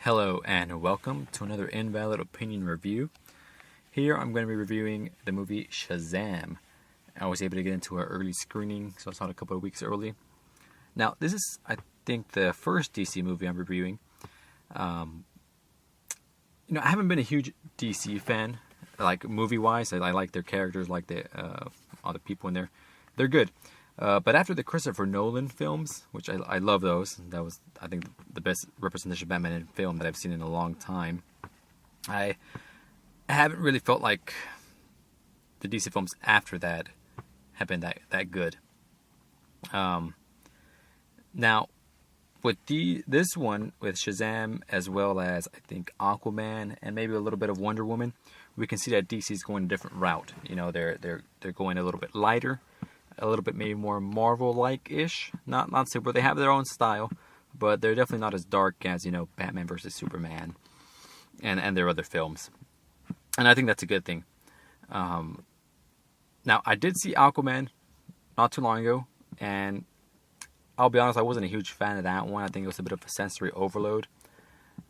Hello and welcome to another Invalid Opinion review. Here I'm going to be reviewing the movie Shazam. I was able to get into an early screening, so I saw it a couple of weeks early. Now, this is, I think, the first DC movie I'm reviewing. I haven't been a huge DC fan, like movie-wise. I like their characters, like all the people in there. They're good. But after the Christopher Nolan films, which I love those, that was, I think, the best representation of Batman in film that I've seen in a long time. I haven't really felt like the DC films after that have been that good. Now, with this one, with Shazam, as well as, I think, Aquaman, and maybe a little bit of Wonder Woman, we can see that DC's going a different route. You know, they're going a little bit lighter, a little bit maybe more Marvel-like-ish. Not to say where they have their own style, but they're definitely not as dark as, Batman versus Superman and their other films. And I think that's a good thing. Now, I did see Aquaman not too long ago, and I'll be honest, I wasn't a huge fan of that one. I think it was a bit of a sensory overload.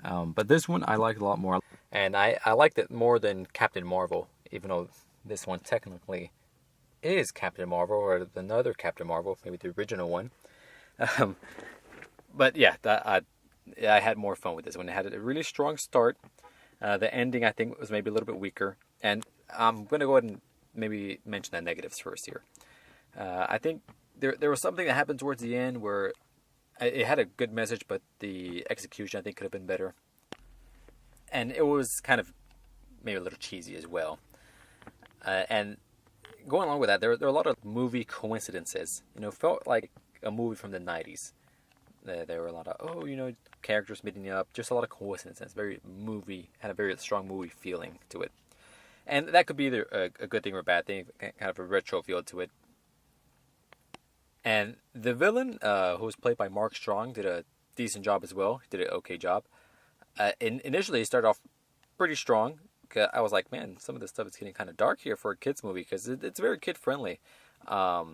But this one I liked a lot more. And I liked it more than Captain Marvel, even though this one technically is Captain Marvel, or another Captain Marvel, maybe the original one. But yeah, I had more fun with this one. It had a really strong start. The ending, I think, was maybe a little bit weaker. And I'm going to go ahead and maybe mention the negatives first here. I think there was something that happened towards the end where it had a good message, but the execution, I think, could have been better. And it was kind of maybe a little cheesy as well. And going along with that, there were a lot of movie coincidences. Felt like a movie from the 90s. There were a lot of, characters meeting up. Just a lot of coincidences. Had a very strong movie feeling to it. And that could be either a good thing or a bad thing. Kind of a retro feel to it. And the villain, who was played by Mark Strong, did a decent job as well. He did an okay job. Initially, he started off pretty strong. I was like, man, some of this stuff is getting kind of dark here for a kid's movie, because it's very kid-friendly. But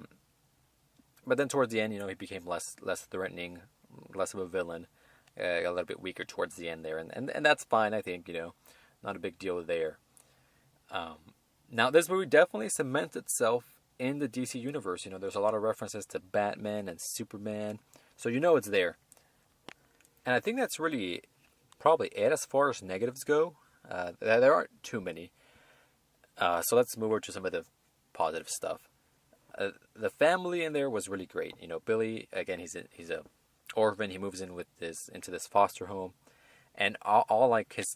then towards the end, he became less threatening, less of a villain, a little bit weaker towards the end there. And that's fine, I think, not a big deal there. Now, this movie definitely cements itself in the DC universe. There's a lot of references to Batman and Superman, so it's there. And I think that's really probably it as far as negatives go. There aren't too many. So let's move over to some of the positive stuff. The family in there was really great. Billy, again, he's a orphan. He moves into this foster home, and all like his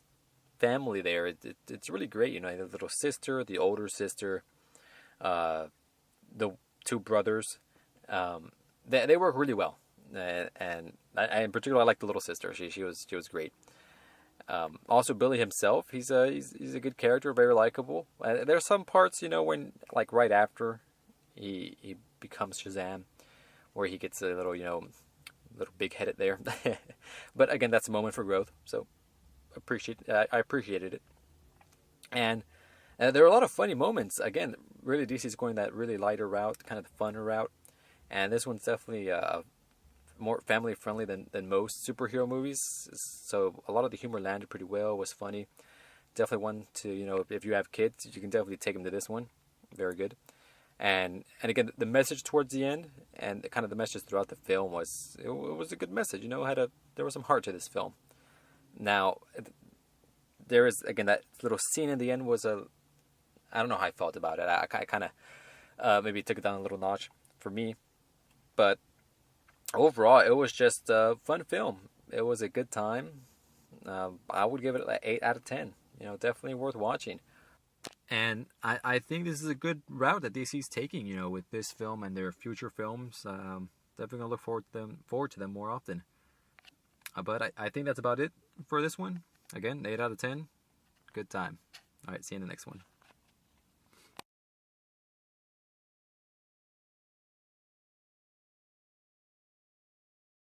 family there, it's really great. The little sister, the older sister, the two brothers, they work really well. And I in particular, I like the little sister. She was great. Also, Billy himself, he's a good character, very likable. There's some parts, when like right after he becomes Shazam, where he gets a little, little big-headed there. But again, that's a moment for growth, so I appreciated it. And there are a lot of funny moments. Again, really, DC's going that really lighter route, kind of the funner route, and this one's definitely more family friendly than most superhero movies. So a lot of the humor landed pretty well, was funny. Definitely one to, if you have kids, you can definitely take them to this one. Very good. And again, the message towards the end, and kind of the message throughout the film was a good message. There was some heart to this film. Now, there is, again, that little scene in the end was I don't know how I felt about it. I kind of maybe took it down a little notch for me. But overall, it was just a fun film. It was a good time. I would give it an 8 out of 10. Definitely worth watching. And I think this is a good route that DC's taking, with this film and their future films. Definitely going to look forward to them more often. But I think that's about it for this one. Again, 8 out of 10. Good time. All right, see you in the next one.